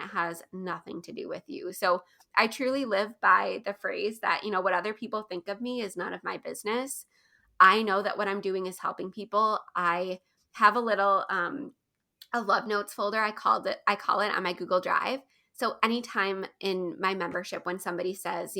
it has nothing to do with you. So I truly live by the phrase that, what other people think of me is none of my business. I know that what I'm doing is helping people. I have a little a love notes folder. I call it on my Google Drive. So anytime in my membership when somebody says,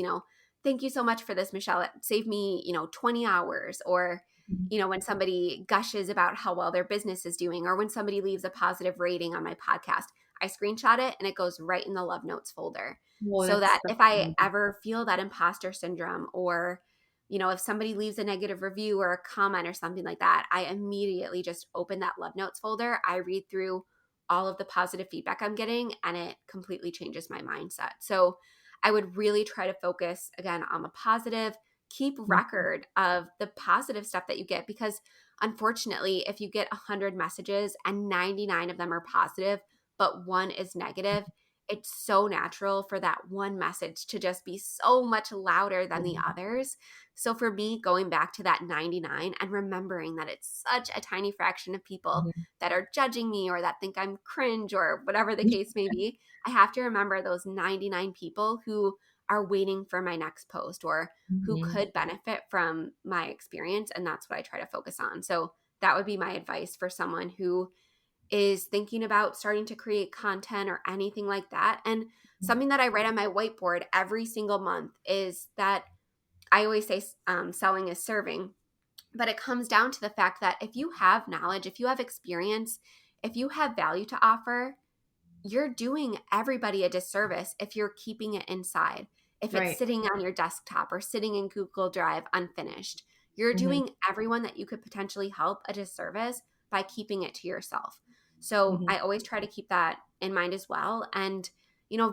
thank you so much for this, Michelle, it saved me, 20 hours, or when somebody gushes about how well their business is doing, or when somebody leaves a positive rating on my podcast, I screenshot it and it goes right in the love notes folder. Well, So that's that so if I cool. ever feel that imposter syndrome, or if somebody leaves a negative review or a comment or something like that, I immediately just open that love notes folder. I read through all of the positive feedback I'm getting, and it completely changes my mindset. So I would really try to focus again on the positive, keep record of the positive stuff that you get, because unfortunately, if you get 100 messages and 99 of them are positive, but one is negative, it's so natural for that one message to just be so much louder than the others. So for me, going back to that 99 and remembering that it's such a tiny fraction of people that are judging me or that think I'm cringe or whatever the case may be, I have to remember those 99 people who are waiting for my next post or who could benefit from my experience. And that's what I try to focus on. So that would be my advice for someone who is thinking about starting to create content or anything like that. And something that I write on my whiteboard every single month is that I always say selling is serving, but it comes down to the fact that if you have knowledge, if you have experience, if you have value to offer, you're doing everybody a disservice if you're keeping it inside. If it's sitting on your desktop or sitting in Google Drive unfinished, you're doing everyone that you could potentially help a disservice by keeping it to yourself. So I always try to keep that in mind as well. And,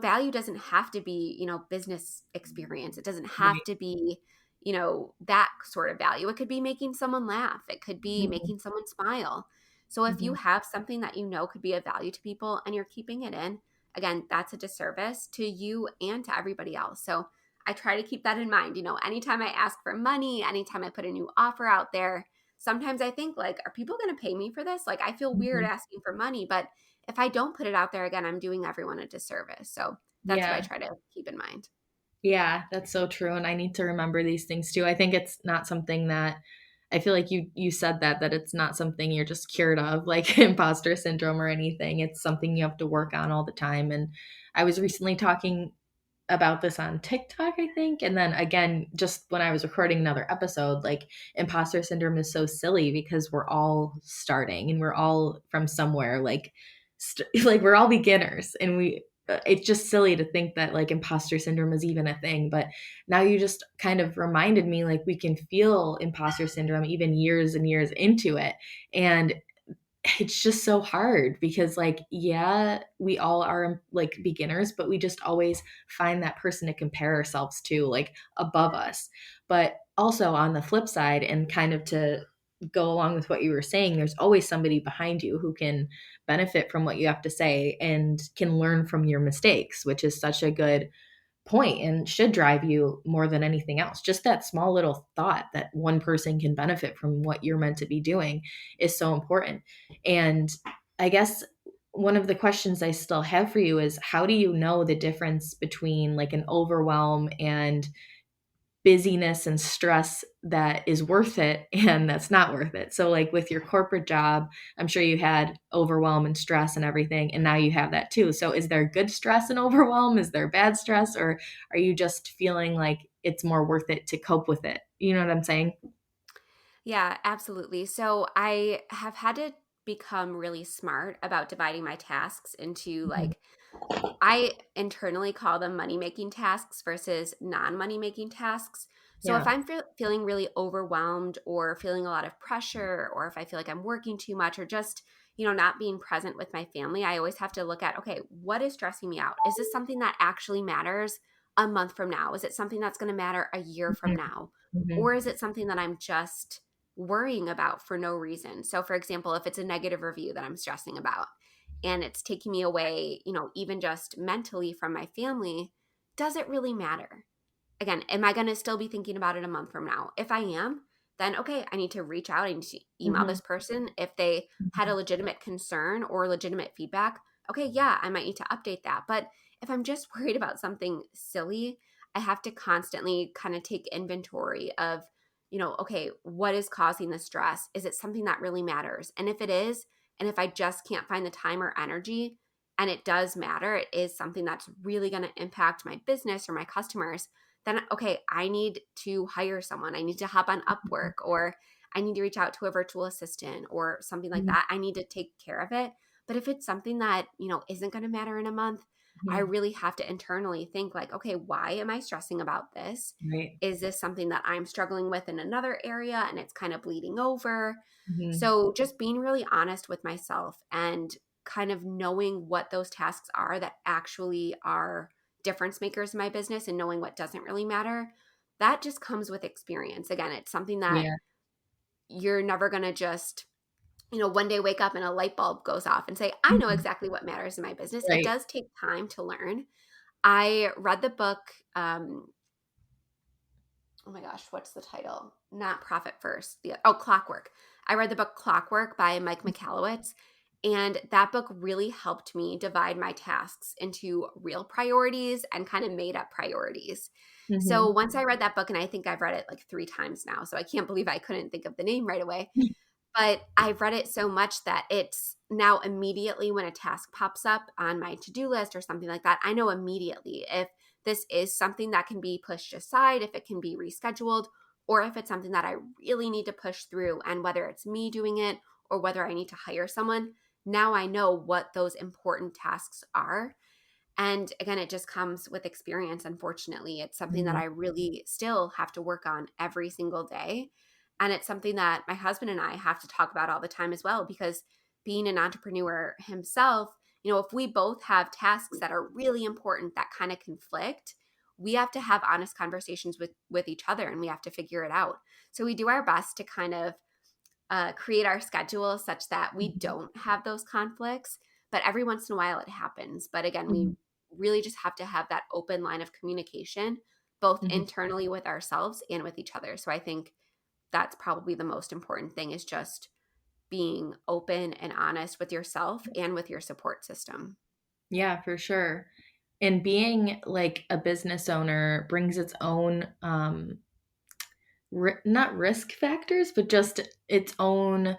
value doesn't have to be, business experience. It doesn't have to be, that sort of value. It could be making someone laugh. It could be making someone smile. So if you have something that could be of value to people and you're keeping it in, again, that's a disservice to you and to everybody else. So I try to keep that in mind. Anytime I ask for money, anytime I put a new offer out there, sometimes I think like, are people going to pay me for this? Like, I feel weird asking for money, but if I don't put it out there, again, I'm doing everyone a disservice. So that's what I try to keep in mind. Yeah, that's so true. And I need to remember these things too. I think it's not something that I feel like you said that it's not something you're just cured of, like imposter syndrome or anything. It's something you have to work on all the time. And I was recently talking about this on TikTok, I think. And then again, just when I was recording another episode, like imposter syndrome is so silly because we're all starting and we're all from somewhere, like like we're all beginners, and it's just silly to think that like imposter syndrome is even a thing. But now you just kind of reminded me, like, we can feel imposter syndrome even years and years into it. And it's just so hard because, like, yeah, we all are like beginners, but we just always find that person to compare ourselves to, like, above us. But also on the flip side, and kind of to go along with what you were saying, there's always somebody behind you who can benefit from what you have to say and can learn from your mistakes, which is such a good point and should drive you more than anything else. Just that small little thought that one person can benefit from what you're meant to be doing is so important. And I guess one of the questions I still have for you is, how do you know the difference between like an overwhelm and busyness and stress that is worth it and that's not worth it? So like with your corporate job, I'm sure you had overwhelm and stress and everything, and now you have that too. So is there good stress and overwhelm? Is there bad stress? Or are you just feeling like it's more worth it to cope with it? You know what I'm saying? Yeah, absolutely. So I have had to become really smart about dividing my tasks into like, I internally call them money making tasks versus non money making tasks. So if Yeah. I'm feeling really overwhelmed or feeling a lot of pressure, or if I feel like I'm working too much or just, not being present with my family, I always have to look at, okay, what is stressing me out? Is this something that actually matters a month from now? Is it something that's going to matter a year from now? Mm-hmm. Or is it something that I'm just worrying about for no reason? So for example, if it's a negative review that I'm stressing about, and it's taking me away, even just mentally from my family, does it really matter? Again, am I going to still be thinking about it a month from now? If I am, then okay, I need to ach out. I need to email Mm-hmm. this person. If they had a legitimate concern or legitimate feedback, okay, yeah, I might need to update that. But if I'm just worried about something silly, I have to constantly kind of take inventory of, okay, what is causing the stress? Is it something that really matters? And if it is, and if I just can't find the time or energy, and it does matter, it is something that's really going to impact my business or my customers, then okay, I need to hire someone. I need to hop on Upwork, or I need to reach out to a virtual assistant or something like Mhm. that. I need to take care of it. But if it's something that, isn't going to matter in a month, I Mhm. really have to internally think like, okay, why am I stressing about this? Right. Is this something that I'm struggling with in another area and it's kind of bleeding over? Mhm. So just being really honest with myself and kind of knowing what those tasks are that actually are difference makers in my business and knowing what doesn't really matter, that just comes with experience. Again, it's something that Yeah. you're never going to just one day wake up and a light bulb goes off and say, I know Mhm. exactly what matters in my business. It Right. does take time to learn. I read the book, oh my gosh, what's the title? Not Profit First. Clockwork. I read the book Clockwork by Mike Michalowicz. And that book really helped me divide my tasks into real priorities and kind of made up priorities. So Mhm. once I read that book, and I think I've read it like 3 times now, so I can't believe I couldn't think of the name right away. But I've read it so much that it's now immediately when a task pops up on my to-do list or something like that, I know immediately if this is something that can be pushed aside, if it can be rescheduled, or if it's something that I really need to push through. And whether it's me doing it or whether I need to hire someone, now I know what those important tasks are. And again, it just comes with experience, unfortunately. It's something that Mhm. I really still have to work on every single day. And it's something that my husband and I have to talk about all the time as well, because being an entrepreneur himself, if we both have tasks that are really important that kind of conflict, we have to have honest conversations with each other, and we have to figure it out. So we do our best to kind of create our schedule such that we Mhm. don't have those conflicts. But every once in a while it happens. But again, we Mhm. really just have to have that open line of communication, both Mhm. internally with ourselves and with each other. So I think that's probably the most important thing, is just being open and honest with yourself and with your support system. Yeah, for sure. And being like a business owner brings its own not risk factors, but just its own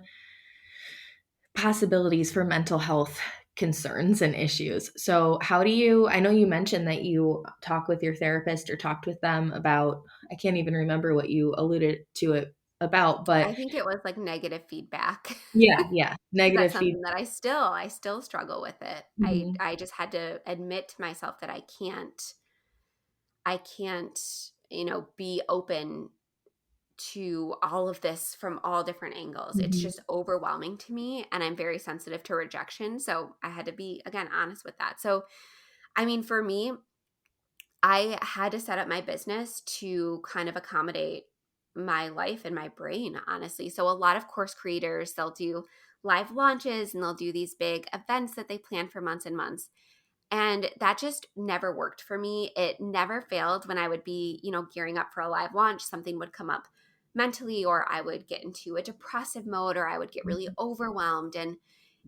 possibilities for mental health concerns and issues. So, how do you I know you mentioned that you talk with your therapist or talked with them about I can't even remember what you alluded to it about, but I think it was like negative feedback. yeah, yeah, That's negative something feedback. that I still struggle with it. I Mhm. I just had to admit to myself that I can't, be open to all of this from all different angles. It's Mhm. just overwhelming to me, and I'm very sensitive to rejection. So I had to be, again, honest with that. So, I mean, for me, I had to set up my business to kind of accommodate my life and my brain, honestly. So, a lot of course creators, they'll do live launches and they'll do these big events that they plan for months and months. And that just never worked for me. It never failed when I would be, gearing up for a live launch. Something would come up mentally, or I would get into a depressive mode, or I would get really overwhelmed. And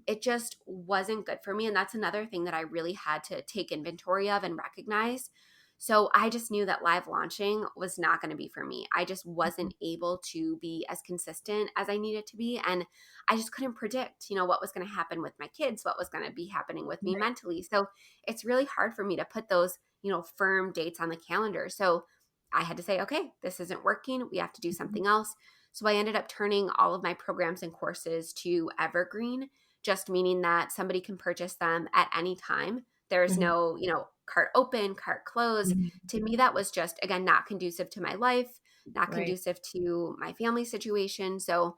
it just wasn't good for me. And that's another thing that I really had to take inventory of and recognize. So I just knew that live launching was not going to be for me. I just wasn't able to be as consistent as I needed to be. And I just couldn't predict, what was going to happen with my kids, what was going to be happening with me Right. mentally. So it's really hard for me to put those, firm dates on the calendar. So I had to say, okay, this isn't working. We have to do Mhm. something else. So I ended up turning all of my programs and courses to evergreen, just meaning that somebody can purchase them at any time. There's Mhm. no, cart open, cart close. Mhm. To me, that was just, again, not conducive to my life, not Right. conducive to my family situation. So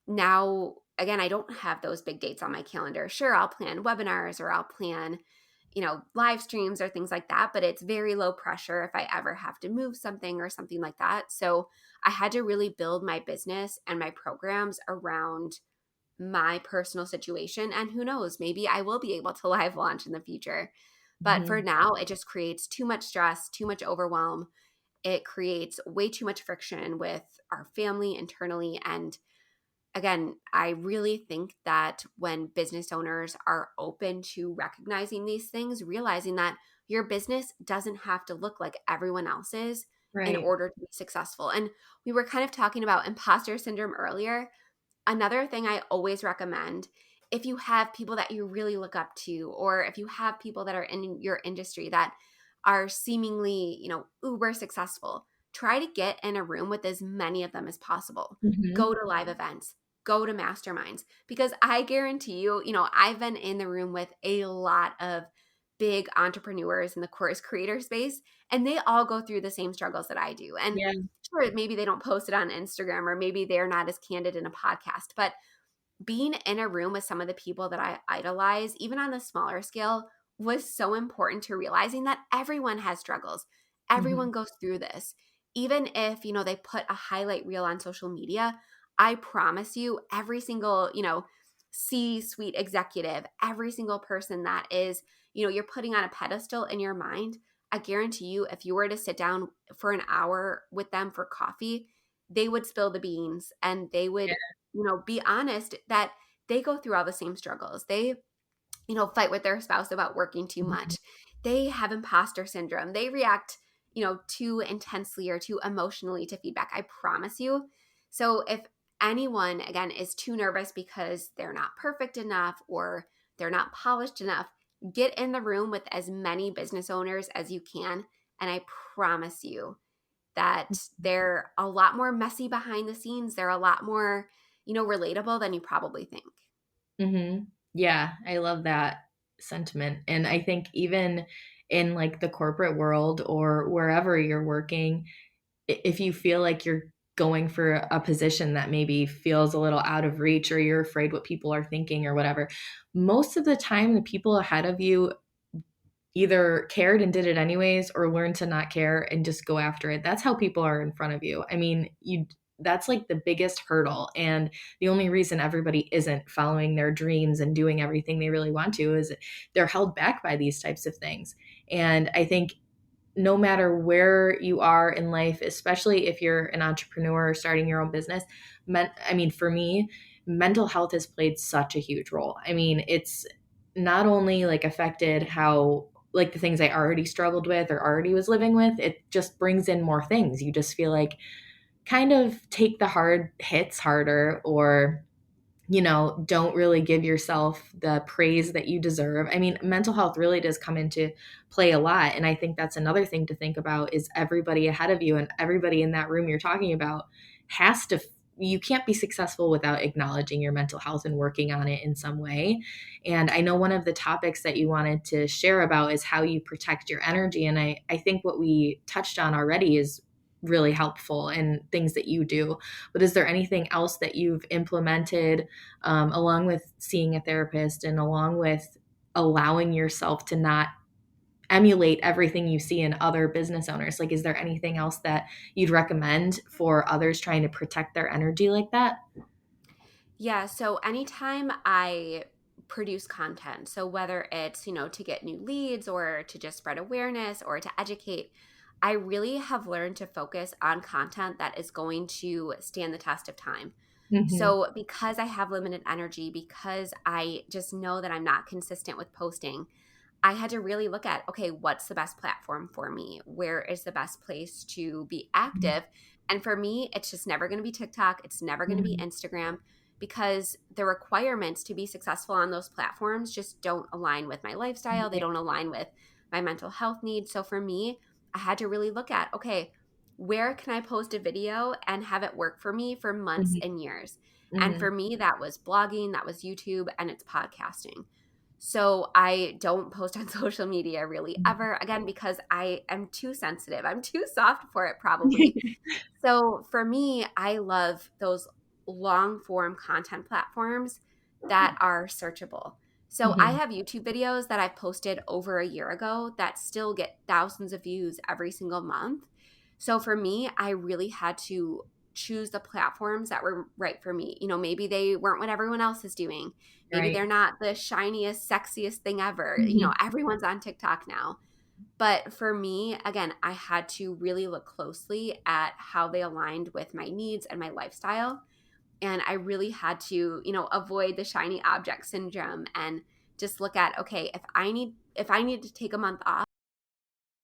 now, again, I don't have those big dates on my calendar. Sure, I'll plan webinars or I'll plan, live streams or things like that, but it's very low pressure if I ever have to move something or something like that. So I had to really build my business and my programs around my personal situation. And who knows, maybe I will be able to live launch in the future. But for Mhm. now, it just creates too much stress, too much overwhelm. It creates way too much friction with our family internally. And again, I really think that when business owners are open to recognizing these things, realizing that your business doesn't have to look like everyone else's in Right. order to be successful. And we were kind of talking about imposter syndrome earlier. Another thing I always recommend, if you have people that you really look up to, or if you have people that are in your industry that are seemingly, uber successful, try to get in a room with as many of them as possible. Mhm. Go to live events, go to masterminds, because I guarantee you, I've been in the room with a lot of big entrepreneurs in the course creator space, and they all go through the same struggles that I do. And Yeah. sure, maybe they don't post it on Instagram, or maybe they're not as candid in a podcast, but being in a room with some of the people that I idolize, even on a smaller scale, was so important to realizing that everyone has struggles. Mhm. Everyone goes through this. Even if, they put a highlight reel on social media, I promise you, every single, C-suite executive, every single person that is, you're putting on a pedestal in your mind, I guarantee you, if you were to sit down for an hour with them for coffee, they would spill the beans, and they would, be honest that they go through all the same struggles. They, fight with their spouse about working too Mhm. much. They have imposter syndrome. They react, too intensely or too emotionally to feedback. I promise you. So if anyone, again, is too nervous because they're not perfect enough or they're not polished enough, get in the room with as many business owners as you can. And I promise you that they're a lot more messy behind the scenes. They're a lot more, relatable than you probably think. Mhm. Yeah, I love that sentiment, and I think even in, like, the corporate world or wherever you're working, if you feel like you're going for a position that maybe feels a little out of reach or you're afraid what people are thinking or whatever, most of the time, the people ahead of you either cared and did it anyways or learned to not care and just go after it. That's how people are in front of you. I mean, you that's like the biggest hurdle, and the only reason everybody isn't following their dreams and doing everything they really want to is they're held back by these types of things. And I think no matter where you are in life, especially if you're an entrepreneur or starting your own business, I mean, for me, mental health has played such a huge role. I mean, it's not only like affected how like the things I already struggled with or already was living with, it just brings in more things. You just feel like kind of take the hard hits harder or don't really give yourself the praise that you deserve. I mean, mental health really does come into play a lot. And I think that's another thing to think about is everybody ahead of you and everybody in that room you're talking about has to, you can't be successful without acknowledging your mental health and working on it in some way. And I know one of the topics that you wanted to share about is how you protect your energy. And I think what we touched on already is really helpful and things that you do. But is there anything else that you've implemented along with seeing a therapist and along with allowing yourself to not emulate everything you see in other business owners? Like, is there anything else that you'd recommend for others trying to protect their energy like that? Yeah, so anytime I produce content, so whether it's, to get new leads or to just spread awareness or to educate, I really have learned to focus on content that is going to stand the test of time. Hmm. So because I have limited energy, because I just know that I'm not consistent with posting, I had to really look at, okay, what's the best platform for me? Where is the best place to be active? And for me, it's just never going to be TikTok. It's never going to be Hmm. Instagram, because the requirements to be successful on those platforms just don't align with my lifestyle. They don't align with my mental health needs. So for me, I had to really look at, okay, where can I post a video and have it work for me for months Hmm. and years? And Hmm. for me, that was blogging, that was YouTube, and it's podcasting. So I don't post on social media really ever, again, because I am too sensitive. I'm too soft for it, probably. So for me, I love those long form content platforms that are searchable. So I Hmm. have YouTube videos that I've posted over a year ago that still get thousands of views every single month. So for me, I really had to choose the platforms that were right for me. Maybe they weren't what everyone else is doing. Maybe Right. they're not the shiniest, sexiest thing ever. Hmm. Everyone's on TikTok now. But for me, again, I had to really look closely at how they aligned with my needs and my lifestyle. And I really had to, avoid the shiny object syndrome and just look at, okay, if I need to take a month off,